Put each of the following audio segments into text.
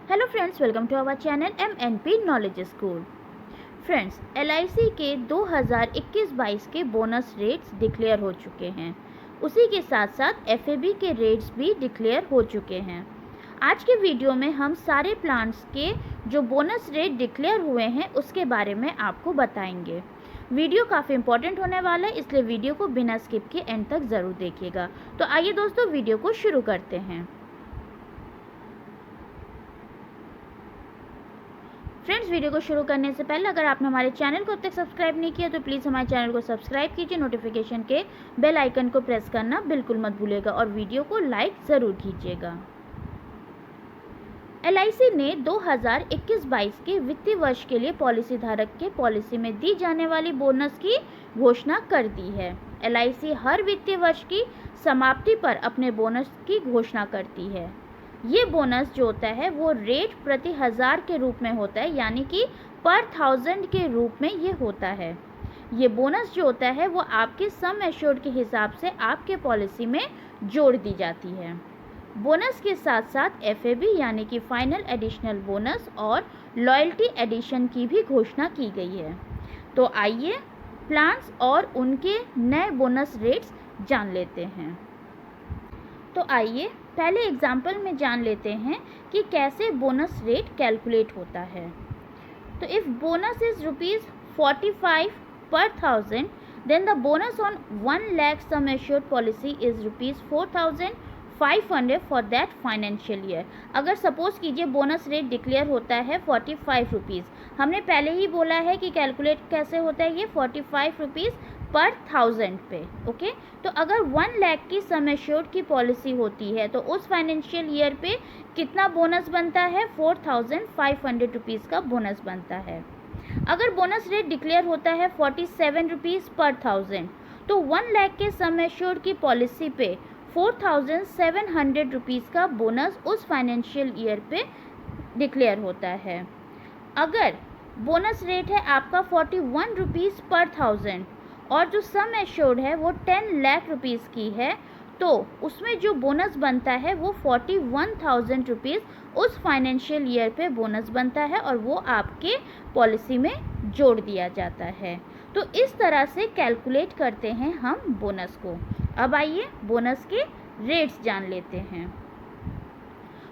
Hello friends, welcome to our channel MNP knowledge school. Friends, LIC के 2021-22 के bonus rates declare हो चुके हैं। उसी के साथ साथ FAB के रेट्स भी डिक्लेयर हो चुके हैं। आज के वीडियो में हम सारे प्लान्स के जो बोनस रेट डिक्लेयर हुए हैं उसके बारे में आपको बताएंगे। वीडियो काफ़ी इंपॉर्टेंट होने वाला है, इसलिए वीडियो को बिना स्किप के एंड तक ज़रूर देखिएगा। तो आइए दोस्तों, वीडियो को शुरू करते हैं। फ्रेंड्स, वीडियो को शुरू करने से पहले अगर आपने हमारे चैनल को अब तक सब्सक्राइब नहीं किया तो प्लीज़ हमारे चैनल को सब्सक्राइब कीजिए, नोटिफिकेशन के बेल आइकन को प्रेस करना बिल्कुल मत भूलिएगा और वीडियो को लाइक ज़रूर कीजिएगा। LIC ने 2021-22 के वित्तीय वर्ष के लिए पॉलिसी धारक के पॉलिसी में दी जाने वाली बोनस की घोषणा कर दी है। LIC हर वित्तीय वर्ष की समाप्ति पर अपने बोनस की घोषणा करती है। ये बोनस जो होता है वो रेट प्रति हज़ार के रूप में होता है, यानी कि पर 1000 के रूप में ये होता है। ये बोनस जो होता है वो आपके सम एश्योर्ड के हिसाब से आपके पॉलिसी में जोड़ दी जाती है। बोनस के साथ साथ FAB यानी कि फाइनल एडिशनल बोनस और लॉयल्टी एडिशन की भी घोषणा की गई है। तो आइए प्लान्स और उनके नए बोनस रेट्स जान लेते हैं। तो आइए पहले एग्जाम्पल में जान लेते हैं कि कैसे बोनस रेट कैलकुलेट होता है। तो if bonus is ₹45 per 1000 then the bonus on 1 lakh sum assured policy is ₹4500 for that financial year. अगर सपोज कीजिए बोनस रेट डिक्लेयर होता है ₹45, हमने पहले ही बोला है कि कैलकुलेट कैसे होता है ये ₹45 पर 1000 पे। ओके, तो अगर 1 लाख की सम एश्योर्ड की पॉलिसी होती है तो उस फाइनेंशियल ईयर पे कितना बोनस बनता है? ₹4500 का बोनस बनता है। अगर बोनस रेट डिक्लेयर होता है ₹47 पर 1000 तो 1 लाख के सम एश्योर्ड की पॉलिसी पे ₹4700 का बोनस उस फाइनेंशियल ईयर पे डिक्लेयर होता है। अगर बोनस रेट है आपका ₹41 पर 1000 और जो सम एश्योर्ड है वो 10 लाख रुपीज़ की है तो उसमें जो बोनस बनता है वो ₹41,000 उस फाइनेंशियल ईयर पे बोनस बनता है और वो आपके पॉलिसी में जोड़ दिया जाता है। तो इस तरह से कैलकुलेट करते हैं हम बोनस को। अब आइए बोनस के रेट्स जान लेते हैं।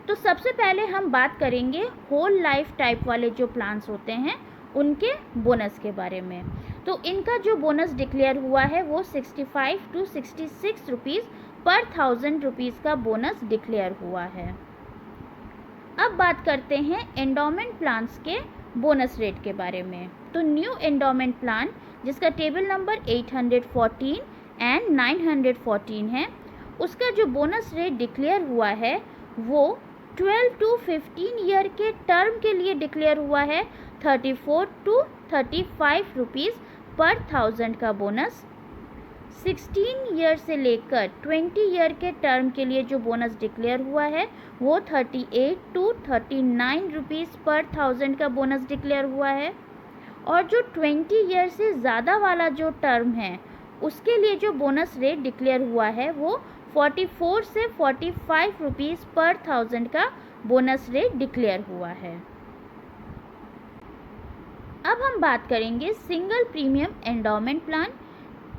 तो सबसे पहले हम बात करेंगे होल लाइफ टाइप वाले जो प्लान्स होते हैं उनके बोनस के बारे में। तो इनका जो बोनस डिक्लेयर हुआ है वो 65 to 66 रुपीज़ पर 1000 रुपीज़ का बोनस डिक्लेयर हुआ है। अब बात करते हैं एंडोमेंट प्लान्स के बोनस रेट के बारे में। तो न्यू एंडोमेंट प्लान जिसका टेबल नंबर 814 एंड 914 है, उसका जो बोनस रेट डिक्लेयर हुआ है वो 12 to 15 ईयर के टर्म के लिए डिक्लेयर हुआ है। 34 to 35 रुपीज़ पर 1000 का बोनस। 16 ईयर से लेकर 20 ईयर के टर्म के लिए जो बोनस डिक्लेयर हुआ है वो 38 to 39 रुपीज़ पर 1000 का बोनस डिक्लेयर हुआ है। और जो 20 ईयर से ज़्यादा वाला जो टर्म है उसके लिए जो बोनस रेट डिक्लेयर हुआ है वो 44 से 45 रुपीज़ पर 1000 का बोनस रेट डिक्लेयर हुआ है। अब हम बात करेंगे सिंगल प्रीमियम एंडोमेंट प्लान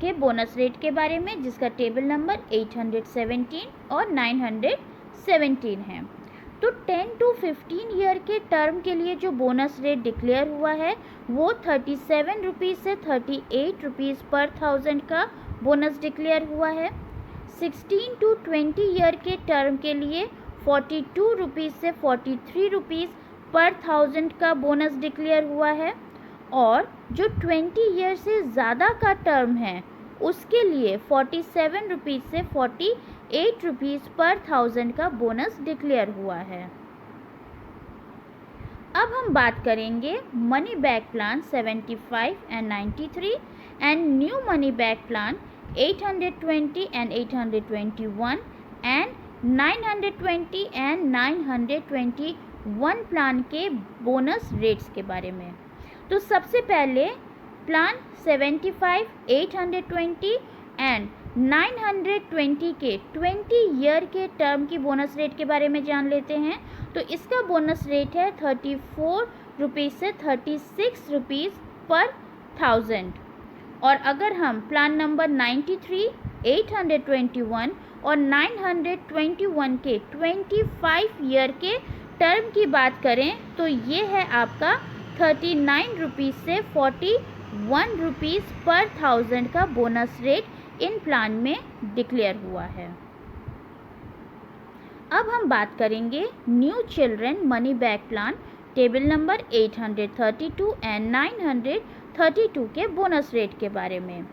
के बोनस रेट के बारे में जिसका टेबल नंबर 817 और 917 है। तो 10 to 15 ईयर के टर्म के लिए जो बोनस रेट डिक्लेयर हुआ है वो 37 रुपीज़ से 38 रुपीज़ पर 1000 का बोनस डिक्लेयर हुआ है। 16 to 20 ईयर के टर्म के लिए 42 रुपीज़ से 43 रुपीज़ पर 1000 का बोनस डिक्लेयर हुआ है। और जो 20 ईयर से ज़्यादा का टर्म है उसके लिए 47 रुपीज़ से 48 रुपीज़ पर 1000 का बोनस डिक्लेयर हुआ है। अब हम बात करेंगे money back plan 75 and 93 and new money back plan 820 and 821 and 920 and 921 plan के बोनस रेट्स के बारे में। तो सबसे पहले प्लान 75, 820 एंड 920 के 20 ईयर के टर्म की बोनस रेट के बारे में जान लेते हैं। तो इसका बोनस रेट है 34 रुपीज़ से 36 रुपीज़ पर 1000। और अगर हम प्लान नंबर 93, 821 और 921 के 25 ईयर के टर्म की बात करें तो ये है आपका 39 रुपीज़ से 41 रुपीज़ पर 1000 का बोनस रेट इन प्लान में डिक्लेयर हुआ है। अब हम बात करेंगे new children money back plan table number 832 and 932 के बोनस रेट के बारे में।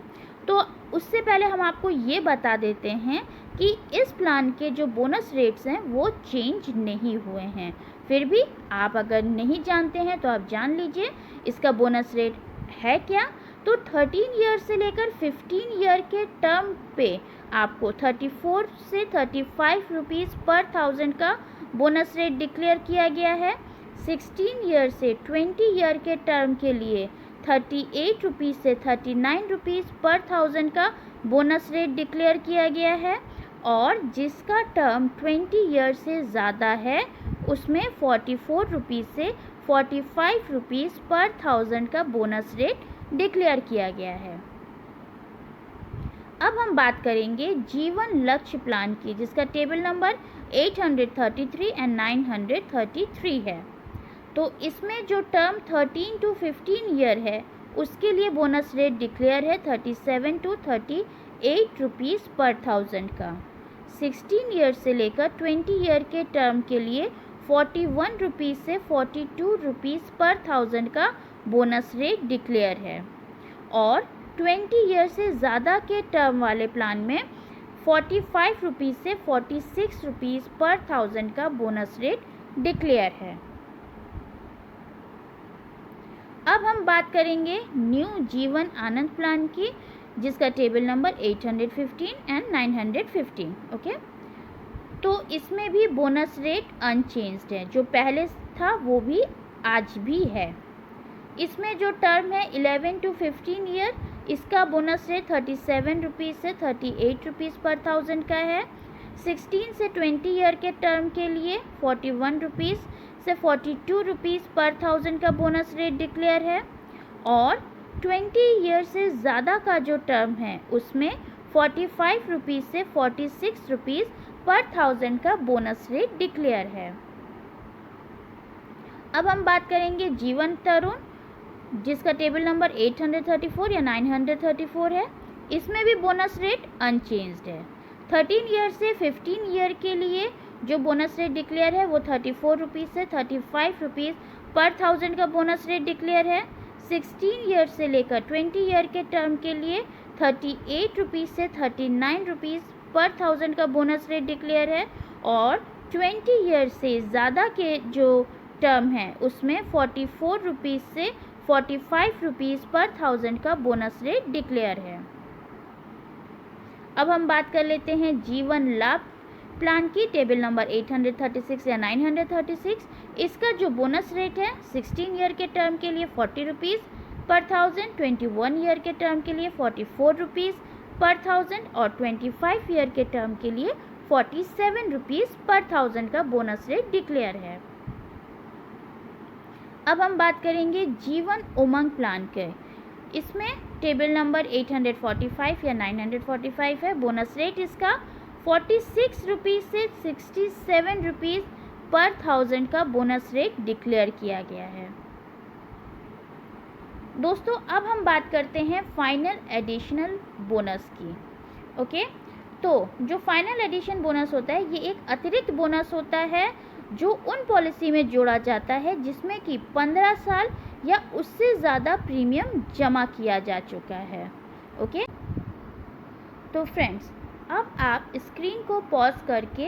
तो उससे पहले हम आपको ये बता देते हैं कि इस प्लान के जो बोनस रेट्स हैं वो चेंज नहीं हुए हैं। फिर भी आप अगर नहीं जानते हैं तो आप जान लीजिए इसका बोनस रेट है क्या। तो 13 ईयर से लेकर 15 ईयर के टर्म पे आपको 34 से 35 रुपीज़ पर 1000 का बोनस रेट डिक्लेयर किया गया है। 16 ईयर से 20 ईयर के टर्म के लिए 38 रुपीज़ से 39 रुपीज़ पर 1000 का बोनस रेट डिक्लेयर किया गया है। और जिसका टर्म 20 ईयर से ज़्यादा है उसमें 44 रुपीज़ से 45 रुपीज़ पर 1000 का बोनस रेट डिक्लेयर किया गया है। अब हम बात करेंगे जीवन लक्ष्य प्लान की, जिसका टेबल नंबर 833 एंड 933 है। तो इसमें जो टर्म 13 to 15 ईयर है उसके लिए बोनस रेट डिक्लेयर है 37 to 38 रुपीज़ पर 1000 का। 16 ईयर से लेकर 20 ईयर के टर्म के लिए 41 रुपीज़ से 42 रुपीज़ पर 1000 का बोनस रेट डिक्लेयर है। और 20 ईयर से ज़्यादा के टर्म वाले प्लान में 45 रुपीज़ से 46 रुपीज़ पर 1000 का बोनस रेट डिक्लेयर है। अब हम बात करेंगे न्यू जीवन आनंद प्लान की, जिसका टेबल नंबर 815 एंड 915। ओके, तो इसमें भी बोनस रेट अनचेंज्ड है, जो पहले था वो भी आज भी है। इसमें जो टर्म है 11 to 15 ईयर, इसका बोनस रेट 37 रुपीज़ से 38 रुपीज़ पर 1000 का है। 16 से 20 ईयर के टर्म के लिए 41 रुपीज़ से 42 रुपीज़ पर 1000 का बोनस रेट डिक्लेयर है। और 20 ईयर से ज़्यादा का जो टर्म है उसमें 45 रुपीज़ से 46 रुपीज़ पर 1000 का बोनस रेट डिक्लेयर है। अब हम बात करेंगे जीवन तरुण, जिसका टेबल नंबर 834 या 934 है। इसमें भी बोनस रेट अनचेंज्ड है। 13 ईयर से 15 ईयर के लिए जो बोनस रेट डिक्लेयर है वो 34 रुपीज़ से 35 रुपीज़ पर 1000 का बोनस रेट डिक्लेयर है। 16 ईयर से लेकर 20 ईयर के टर्म के लिए 38 रुपीज़ से 39 रुपीज़ पर 1000 का बोनस रेट डिक्लेयर है। और 20 ईयर से ज़्यादा के जो टर्म है उसमें 44 रुपीज़ से 45 रुपीज़ पर 1000 का बोनस रेट डिक्लेयर है। अब हम बात कर लेते हैं जीवन लाभ प्लान की, टेबल नंबर 836 या 936। इसका जो बोनस रेट है 16 ईयर के टर्म के लिए 40 रुपीज़ पर 1000, 21 ईयर के टर्म के लिए 44 रुपीज़ पर 1000 और 25 ईयर के टर्म के लिए 47 रुपीज़ पर 1000 का बोनस रेट डिक्लेयर है। अब हम बात करेंगे जीवन उमंग प्लान के। इसमें टेबल नंबर 845 या 945 है। बोनस रेट इसका 46 रुपीज़ से 67 रुपीज़ पर 1000 का बोनस रेट डिक्लेयर किया गया है। दोस्तों, अब हम बात करते हैं फाइनल एडिशनल बोनस की। ओके, तो जो फाइनल एडिशन बोनस होता है ये एक अतिरिक्त बोनस होता है जो उन पॉलिसी में जोड़ा जाता है जिसमें कि 15 साल या उससे ज़्यादा प्रीमियम जमा किया जा चुका है। ओके, तो फ्रेंड्स, अब आप स्क्रीन को पॉज करके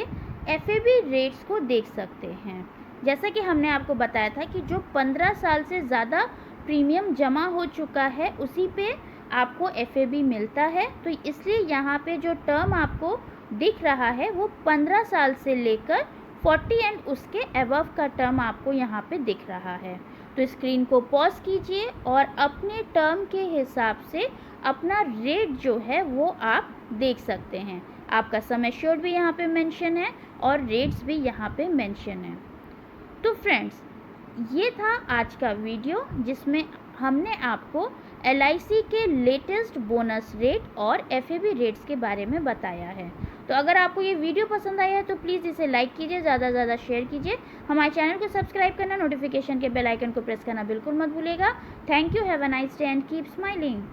एफएबी रेट्स को देख सकते हैं। जैसा कि हमने आपको बताया था कि जो 15 साल से ज़्यादा प्रीमियम जमा हो चुका है उसी पे आपको एफएबी मिलता है। तो इसलिए यहाँ पे जो टर्म आपको दिख रहा है वो 15 साल से लेकर 40 एंड उसके अबव का टर्म आपको यहाँ पे दिख रहा है। तो स्क्रीन को पॉज कीजिए और अपने टर्म के हिसाब से अपना रेट जो है वो आप देख सकते हैं। आपका सम एश्योर्ड भी यहाँ पे मेंशन है और रेट्स भी यहाँ पे मेंशन है। तो फ्रेंड्स, ये था आज का वीडियो जिसमें हमने आपको LIC के लेटेस्ट बोनस रेट और FAB रेट्स के बारे में बताया है। तो अगर आपको ये वीडियो पसंद आया है तो प्लीज़ इसे लाइक कीजिए, ज़्यादा से ज़्यादा शेयर कीजिए, हमारे चैनल को सब्सक्राइब करना, नोटिफिकेशन के बेल आइकन को प्रेस करना बिल्कुल मत भूलिएगा। Thank you, have a nice day and keep smiling.